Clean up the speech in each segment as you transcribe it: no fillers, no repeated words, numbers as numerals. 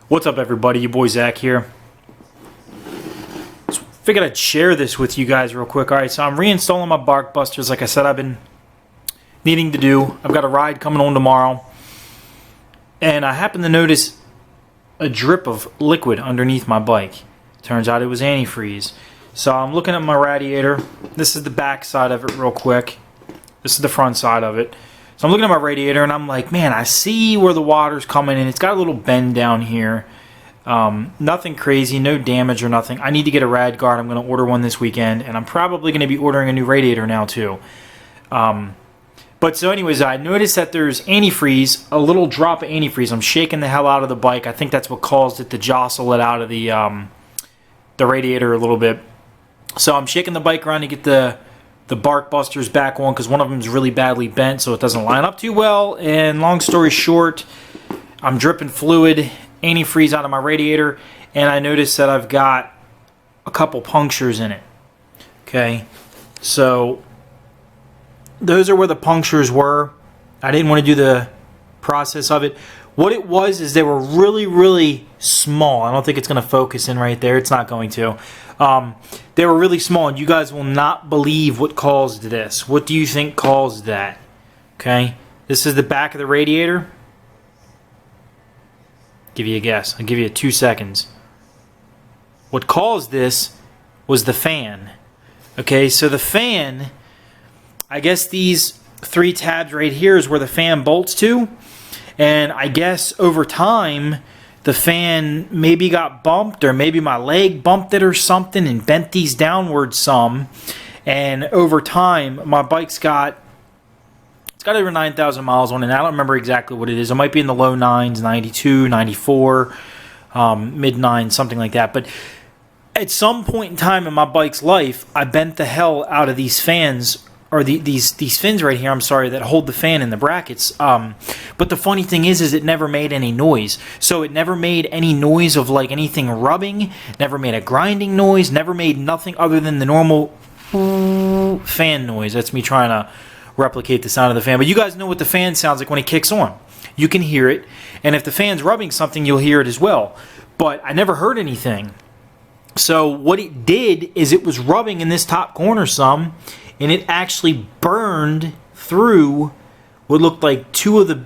What's up, everybody? Your boy Zach here. Just figured I'd share this with you guys real quick. Alright, so I'm reinstalling my bark busters like I said I've been needing to do. I've got a ride coming on tomorrow. And I happened to notice a drip of liquid underneath my bike. Turns out it was antifreeze. So I'm looking at my radiator. This is the back side of it real quick. This is the front side of it. So I'm looking at my radiator and I'm like, man, I see where the water's coming in. It's got a little bend down here. Nothing crazy, no damage or nothing. I need to get a rad guard. I'm going to order one this weekend, and I'm probably going to be ordering a new radiator now too. But so anyways, I noticed that there's antifreeze, a little drop of antifreeze. I'm shaking the hell out of the bike. I think that's what caused it to jostle it out of the radiator a little bit. So I'm shaking the bike around to get the bark busters back on, because one of them is really badly bent, so it doesn't line up too well. And long story short, I'm dripping fluid, antifreeze out of my radiator, and I noticed that I've got a couple punctures in it. Okay, so those are where the punctures were. I didn't want to do the process of it. What it was is they were really, really small. I don't think it's going to focus in right there. It's not going to. They were really small, and you guys will not believe what caused this. What do you think caused that? Okay, this is the back of the radiator. Give you a guess. I'll give you 2 seconds. What caused this was the fan. Okay, so the fan, I guess these 3 tabs right here is where the fan bolts to. And I guess over time, the fan maybe got bumped, or maybe my leg bumped it or something and bent these downwards some. And over time, my bike's got over 9,000 miles on it. I don't remember exactly what it is. It might be in the low 9s, 92, 94, mid 9s, something like that. But at some point in time in my bike's life, I bent the hell out of these fans, or these fins right here, I'm sorry, that hold the fan in the brackets. But the funny thing is it never made any noise. So it never made any noise of like anything rubbing, never made a grinding noise, never made nothing other than the normal fan noise. That's me trying to replicate the sound of the fan. But you guys know what the fan sounds like when it kicks on. You can hear it, and if the fan's rubbing something, you'll hear it as well. But I never heard anything. So what it did is it was rubbing in this top corner some, and it actually burned through what looked like two of the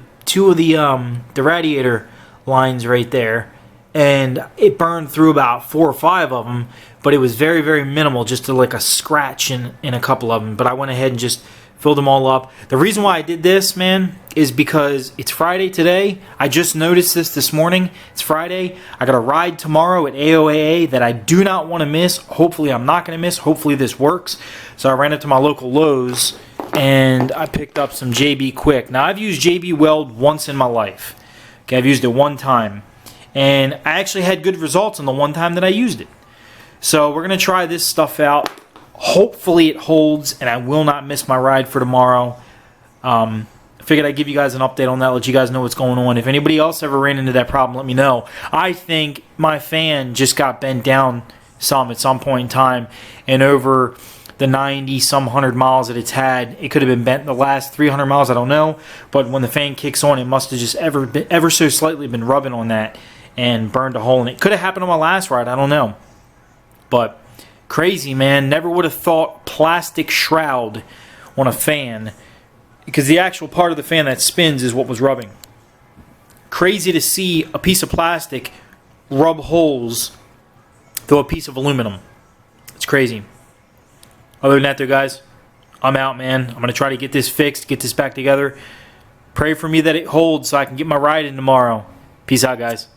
radiator lines right there, and it burned through about 4 or 5 of them, but it was very, very minimal, just like a scratch in a couple of them. But I went ahead and just filled them all up. The reason why I did this, man, is because it's Friday today. I just noticed this morning. It's Friday. I got a ride tomorrow at AOAA that I do not want to miss. Hopefully I'm not going to miss. Hopefully this works. So I ran into my local Lowe's and I picked up some JB Kwik. Now I've used JB Weld once in my life. Okay, I've used it one time. And I actually had good results on the one time that I used it. So we're going to try this stuff out. Hopefully it holds, and I will not miss my ride for tomorrow. I figured I'd give you guys an update on that, let you guys know what's going on. If anybody else ever ran into that problem, let me know. I think my fan just got bent down some at some point in time, and over the 90-some 100 miles that it's had, it could have been bent the last 300 miles, I don't know. But when the fan kicks on, it must have just ever so slightly been rubbing on that and burned a hole in it. Could have happened on my last ride, I don't know. But crazy, man. Never would have thought plastic shroud on a fan, because the actual part of the fan that spins is what was rubbing. Crazy to see a piece of plastic rub holes through a piece of aluminum. It's crazy. Other than that, though, guys, I'm out, man. I'm going to try to get this fixed, get this back together. Pray for me that it holds so I can get my ride in tomorrow. Peace out, guys.